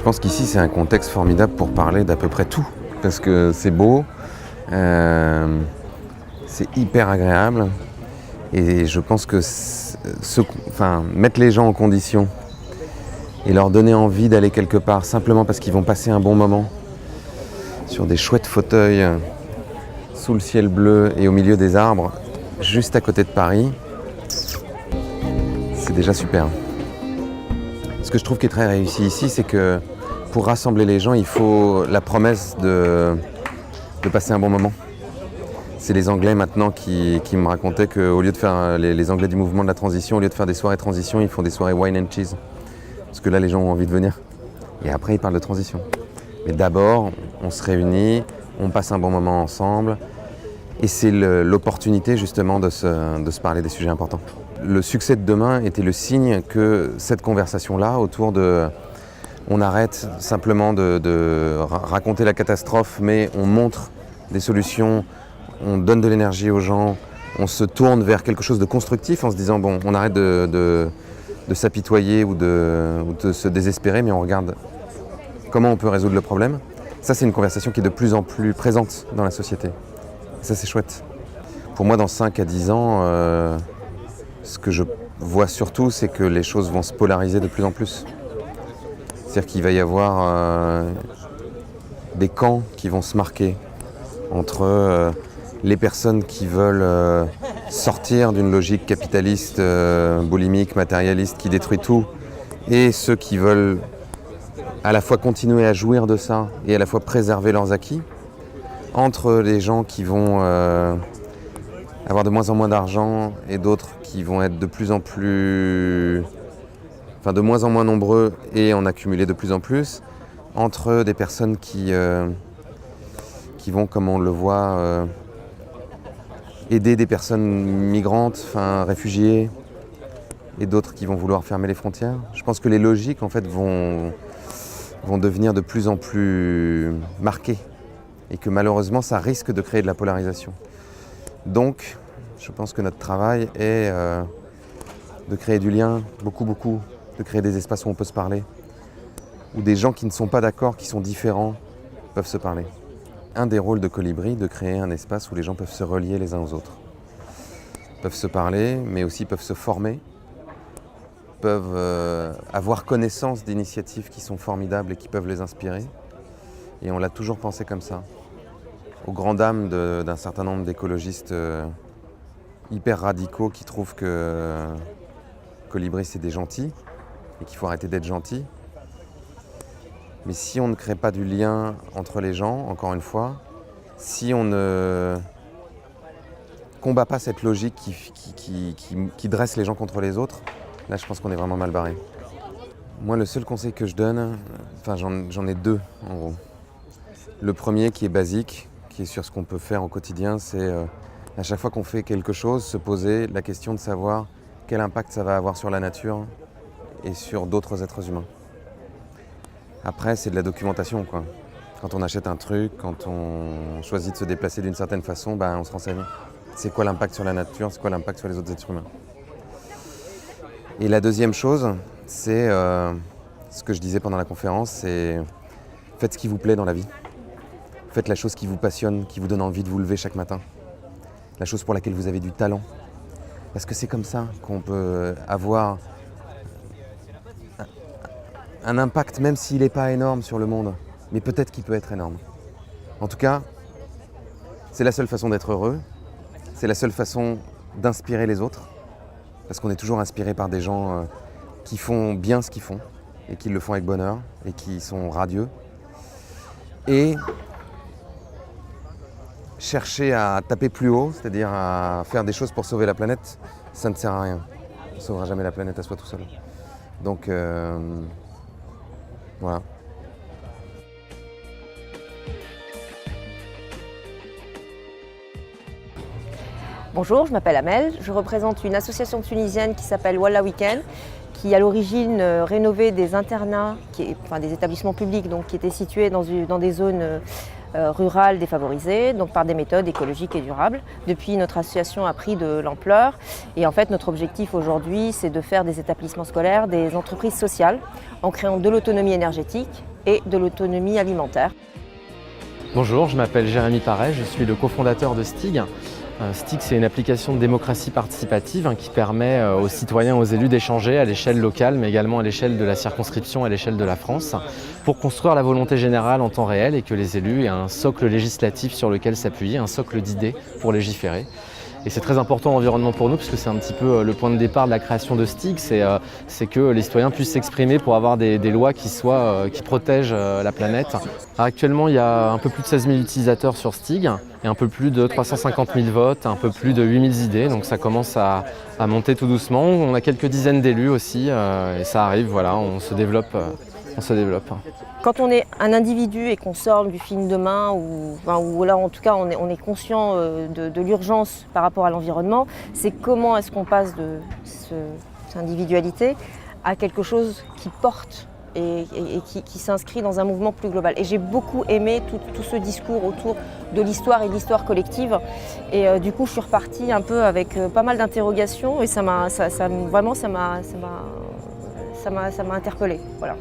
Je pense qu'ici c'est un contexte formidable pour parler d'à peu près tout, parce que c'est beau, c'est hyper agréable, et je pense que mettre les gens en condition et leur donner envie d'aller quelque part simplement parce qu'ils vont passer un bon moment sur des chouettes fauteuils sous le ciel bleu et au milieu des arbres, juste à côté de Paris, c'est déjà super. Ce que je trouve qui est très réussi ici, c'est que pour rassembler les gens, il faut la promesse de passer un bon moment. C'est les Anglais maintenant qui me racontaient qu'au lieu de faire les Anglais du mouvement de la transition, au lieu de faire des soirées transition, ils font des soirées wine and cheese. Parce que là, les gens ont envie de venir. Et après, ils parlent de transition. Mais d'abord, on se réunit, on passe un bon moment ensemble. Et c'est l'opportunité justement de se parler des sujets importants. Le succès de demain était le signe que cette conversation-là, autour de... On arrête simplement de raconter la catastrophe, mais on montre des solutions, on donne de l'énergie aux gens, on se tourne vers quelque chose de constructif en se disant bon, on arrête de s'apitoyer ou de se désespérer, mais on regarde comment on peut résoudre le problème. Ça, c'est une conversation qui est de plus en plus présente dans la société. Et ça, c'est chouette. Pour moi, dans 5 à 10 ans, ce que je vois surtout, c'est que les choses vont se polariser de plus en plus. C'est-à-dire qu'il va y avoir des camps qui vont se marquer entre les personnes qui veulent sortir d'une logique capitaliste, boulimique, matérialiste, qui détruit tout, et ceux qui veulent à la fois continuer à jouir de ça et à la fois préserver leurs acquis, entre les gens qui vont avoir de moins en moins d'argent et d'autres qui vont être de plus en plus... de moins en moins nombreux et en accumuler de plus en plus, entre des personnes qui vont, comme on le voit, aider des personnes migrantes, réfugiées, et d'autres qui vont vouloir fermer les frontières. Je pense que les logiques, en fait, vont devenir de plus en plus marquées, et que malheureusement, ça risque de créer de la polarisation. Donc, je pense que notre travail est de créer du lien, beaucoup, de créer des espaces où on peut se parler, où des gens qui ne sont pas d'accord, qui sont différents, peuvent se parler. Un des rôles de Colibri, de créer un espace où les gens peuvent se relier les uns aux autres. Peuvent se parler, mais aussi peuvent se former, peuvent avoir connaissance d'initiatives qui sont formidables et qui peuvent les inspirer. Et on l'a toujours pensé comme ça. Aux grandes dames d'un certain nombre d'écologistes hyper radicaux qui trouvent que Colibri c'est des gentils et qu'il faut arrêter d'être gentil. Mais si on ne crée pas du lien entre les gens, encore une fois, si on ne combat pas cette logique qui dresse les gens contre les autres, là je pense qu'on est vraiment mal barré. Moi le seul conseil que je donne, j'en ai 2 en gros. Le premier qui est basique, qui est sur ce qu'on peut faire au quotidien, c'est à chaque fois qu'on fait quelque chose, se poser la question de savoir quel impact ça va avoir sur la nature et sur d'autres êtres humains. Après, c'est de la documentation, quoi. Quand on achète un truc, quand on choisit de se déplacer d'une certaine façon, on se renseigne. C'est quoi l'impact sur la nature, c'est quoi l'impact sur les autres êtres humains. Et la deuxième chose, c'est ce que je disais pendant la conférence, c'est faites ce qui vous plaît dans la vie. Faites la chose qui vous passionne, qui vous donne envie de vous lever chaque matin. La chose pour laquelle vous avez du talent. Parce que c'est comme ça qu'on peut avoir un impact, même s'il n'est pas énorme sur le monde, mais peut-être qu'il peut être énorme. En tout cas, c'est la seule façon d'être heureux, c'est la seule façon d'inspirer les autres, parce qu'on est toujours inspiré par des gens qui font bien ce qu'ils font, et qui le font avec bonheur, et qui sont radieux. Et chercher à taper plus haut, c'est-à-dire à faire des choses pour sauver la planète, ça ne sert à rien. On ne sauvera jamais la planète à soi tout seul. Donc, voilà. Bonjour, je m'appelle Amel, je représente une association tunisienne qui s'appelle Walla Weekend, qui à l'origine rénovait des internats, des établissements publics donc, qui étaient situés dans des zones rurales défavorisées, donc par des méthodes écologiques et durables. Depuis, notre association a pris de l'ampleur et en fait notre objectif aujourd'hui c'est de faire des établissements scolaires des entreprises sociales en créant de l'autonomie énergétique et de l'autonomie alimentaire. Bonjour, je m'appelle Jérémy Paré, je suis le cofondateur de STIG. STIG, c'est une application de démocratie participative qui permet aux citoyens, aux élus d'échanger à l'échelle locale, mais également à l'échelle de la circonscription, à l'échelle de la France, pour construire la volonté générale en temps réel et que les élus aient un socle législatif sur lequel s'appuyer, un socle d'idées pour légiférer. Et c'est très important l'environnement pour nous, puisque c'est un petit peu le point de départ de la création de STIG, c'est que les citoyens puissent s'exprimer pour avoir des lois qui protègent la planète. Alors actuellement, il y a un peu plus de 16 000 utilisateurs sur STIG, et un peu plus de 350 000 votes, un peu plus de 8 000 idées, donc ça commence à monter tout doucement. On a quelques dizaines d'élus aussi, et ça arrive, voilà, on se développe. Quand on est un individu et qu'on sort du film de main, ou là en tout cas on est conscient de l'urgence par rapport à l'environnement, c'est comment est-ce qu'on passe de cette individualité à quelque chose qui porte et qui s'inscrit dans un mouvement plus global. Et j'ai beaucoup aimé tout ce discours autour de l'histoire et de l'histoire collective. Et du coup je suis repartie un peu avec pas mal d'interrogations et ça m'a interpellée. Voilà.